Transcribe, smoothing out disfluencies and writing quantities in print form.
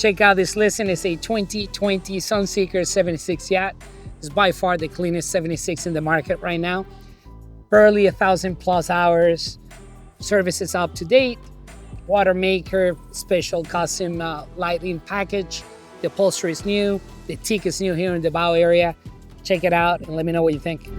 Check out this listing. It's a 2020 Sunseeker 76 yacht. It's by far the cleanest 76 in the market right now. Barely 1,000+ hours. Service is up to date. Water maker, special custom lighting package. The upholstery is new. The teak is new here in the bow area. Check it out and let me know what you think.